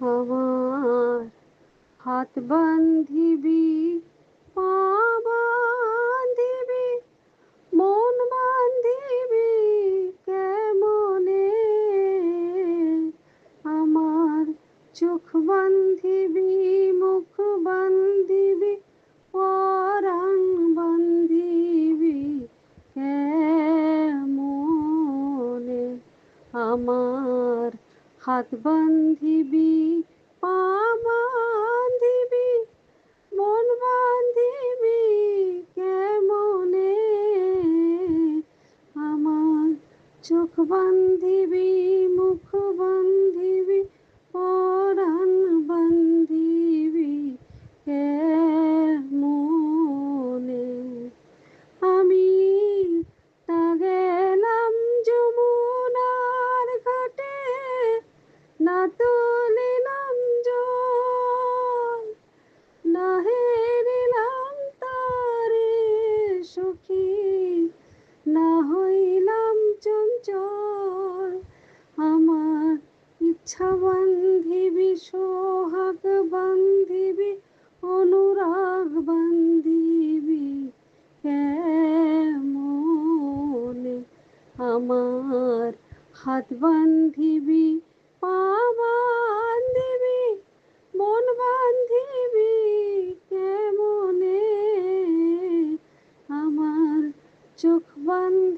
আমার হাত বান্ধিবি, পা বান্ধিবি, মন বান্ধিবি কেমনে, আমার চোখ বান্ধিবি, মুখ বান্ধিবি, পরাণ বান্ধিবি কেমনে, আমার হাত বান্ধিবি, পা বান্ধিবি, মন বান্ধিবি কেমনে, আমার চোখ বান্ধিবি, মুখ বান্ধিবি, পরাণ বান্ধিবি কেমনে। আমি তা গেলাম যমুনার ঘাটে, না তুলিলাম জল, না হেরিলাম তারে সখী, না হইলাম চঞ্চল, আমার ইচ্ছা বান্ধিবি, সোহাগ বান্ধিবি, অনুরাগ বান্ধিবি কেমনে, আমার হাত বান্ধিবি, পা বান্ধিবি, মন বান্ধিবি কেমনে, আমার চোখ বান্ধিবি,